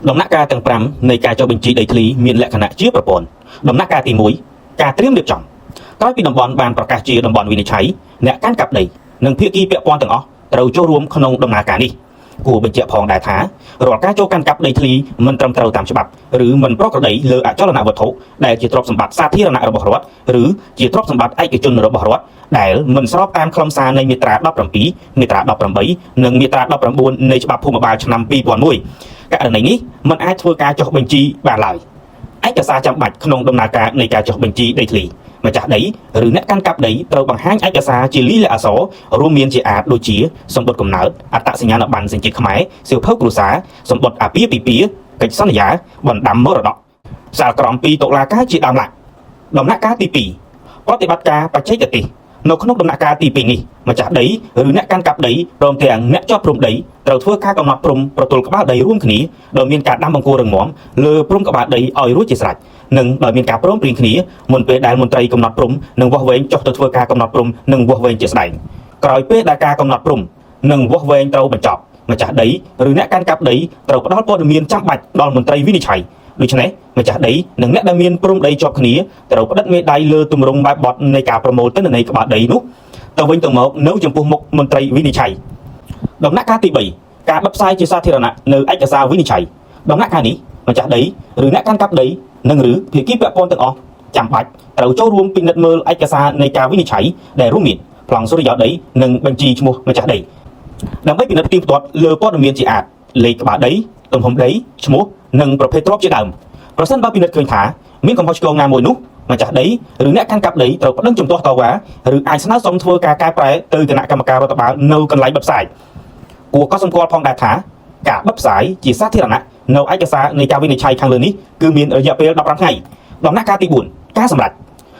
ដំណាក់កាលទាំង5នៃការចុះបញ្ជីដីធ្លីមានលក្ខណៈជាប្រព័ន្ធដំណាក់កាលទី1ការត្រៀមរៀបចំក្រោយពីតំបន់បានប្រកាសជាតំបន់វិនិច្ឆ័យអ្នកកាន់កាប់ដីនិងភាគីពាក់ព័ន្ធទាំងអស់ត្រូវចូលរួមក្នុងដំណើរការនេះគួរបញ្ជាក់ផងដែរថារាល់ការចូលកាន់កាប់ដីធ្លីមិនត្រឹមត្រូវតាមច្បាប់ឬមិនប្រក្រតីលើអចលនវត្ថុដែលជាទ្រព្យសម្បត្តិសាធារណៈរបស់រដ្ឋឬជាទ្រព្យសម្បត្តិឯកជនរបស់រដ្ឋដែលមិនស្របតាមខ្លឹមសារនៃមាត្រា17មាត្រា18និងមាត្រា19នៃច្បាប់ភូមិបាលឆ្នាំ2001ករណីនេះមិនអាចធ្វើការចុះបញ្ជីបានឡើយឯកសារចាំបាច់ក្នុងដំណើរការនៃការចុះបញ្ជីដីធ្លីម្ចាស់ដីឬអ្នកកាន់កាប់ដីត្រូវបង្ហាញឯកសារជាលិខិតអក្សររួមមានជាអាចដូចជាសម្បត្តិកំណើតអត្តសញ្ញាណប័ណ្ណសញ្ជាតិខ្មែរសៀវភៅគ្រួសារសម្បត្តិអាពាហ៍ពិពាហ៍កិច្ចសន្យាបណ្ដាំមរតកសាលក្រមពីតុលាការជាដើមឡើយដំណាក់កាលទី2ប្រតិបត្តិការបច្ចេកទេសនៅក្នុងដំណាក់កាលទី2នេះម្ចាស់ដីឬអ្នកកាន់កាប់ដីព្រមទាំងអ្នកជាប់ព្រំដីត្រូវធ្វើការកំណត់ព្រំប្រទល់ក្បាលដីរួមគ្នាដោយមានការដាំបង្គោលរឹងមាំលើព្រំក្បាលដីឲ្យរួចជាស្រេចនិងដោយមានការព្រមព្រៀងគ្នាមុនពេលដែលមន្ត្រីកំណត់ព្រំនិងវាស់វែងចុះទៅធ្វើការកំណត់ព្រំនិងវាស់វែងជាស្ដែងក្រោយពេលដែលការកំណត់ព្រំនិងវាស់វែងត្រូវបញ្ចប់ម្ចាស់ដីឬអ្នកកាន់កាប់ដីត្រូវផ្ដល់ព័ត៌មានចាំបាច់ដល់មន្ត្រីវិនិច្ឆ័យដូច្នេះម្ចាស់ដីនិងអ្នកដែលមានព្រំដីជាប់គ្នាត្រូវផ្តិតមេដៃលើទម្រង់បែបបទនៃការប្រមូលទិន្នន័យក្បាលដីនោះទៅវិញទៅមកនៅចំពោះមុខមន្ត្រីវិនិច្ឆ័យដំណាក់កាលទី3ការបិទផ្សាយជាសាធារណៈនៅឯកសារវិនិច្ឆ័យដំណាក់កាលនេះម្ចាស់ដីឬអ្នកកាន់កាប់ដីនិងឬភាគីពាក់ព័ន្ធទាំងអស់ចាំបាច់ត្រូវចូលរួមពិនិត្យមើលឯកសារនៃការវិនិច្ឆ័យដែលរួមមានប្លង់សុរិយោដីនិងបញ្ជីឈ្មោះម្ចាស់ដីដើម្បីពិនិត្យទៀងទាត់លើព័ត៌មានជាអាចលេខក្បាលដីទំហំដីឈ្មោះនិងប្រភេទទ្រព្យជាដើមប្រសិនបើពិនិត្យឃើញថាមានកំហុសឆ្គងណាមួយនោះម្ចាស់ដីឬអ្នកកាន់កាប់ដីត្រូវប្តឹងជំទាស់តវ៉ាឬអាចស្នើសុំធ្វើការកែប្រែទៅគណៈកម្មការរដ្ឋបាលនៅកន្លែងបិទផ្សាយគួរក៏សម្គាល់ផងដែរថាការបិទផ្សាយជាសាធារណៈនៅឯកសារនៃការវិនិច្ឆ័យខាងលើនេះគឺមានរយៈពេល15ថ្ងៃដំណាក់កាលទី4ការសម្រេច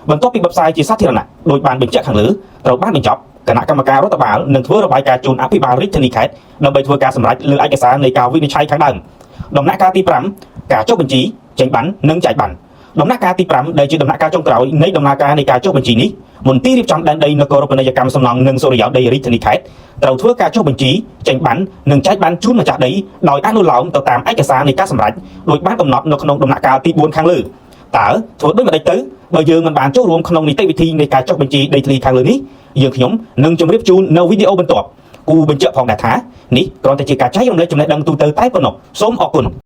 បន្ទាប់ពីបិទផ្សាយជាសាធារណៈដោយបានបញ្ជាក់ខាងលើត្រូវបានបញ្ចប់គណៈកម្មការរដ្ឋបាលនឹងធ្វើរបាយការណ៍ជូនអភិបាលរាជធានីខេត្តដើម្បីធ្វើការសម្រេចលើឯកសារនៃការវិនិច្ឆ័យខាងដើមដំណាក់កាលទី5ការចុះបញ្ជីចេញប័ណ្ណនិងចែកប័ណ្ណដំណាក់កាលទី5ដែលជាដំណាក់កាលចុងក្រោយនៃដំណើរការនៃការចុះបញ្ជីនេះមន្ទីររៀបចំដែនដីនគរពាណិជ្ជកម្មសំណង់និងសុរិយោដីរាជធានីខេត្តត្រូវធ្វើការចុះបញ្ជីចេញប័ណ្ណនិងចែកប័ណ្ណជូនម្ចាស់ដីដោយអនុលោមទៅតាមឯកសារនៃការសម្រេចដោយបានកំណត់នៅក្នុងដំណាក់កាលទី4ខាងលើតើធ្វើដូចម្តេចទៅបើយើងមិនបានចូលរួមក្នុងនីតិវិធីនៃការចុះបញ្ជីដីធ្លីខាងលើនេះយើងខ្ញុំនឹងជម្រាបជូននៅវីដេអូបន្ទាប់គូបញ្ជាក់ផងដែរថានេះគ្រាន់តែជាការចែករំលែកចំណេះដឹងទូទៅតែប៉ុណ្ណោះសូមអរគុណ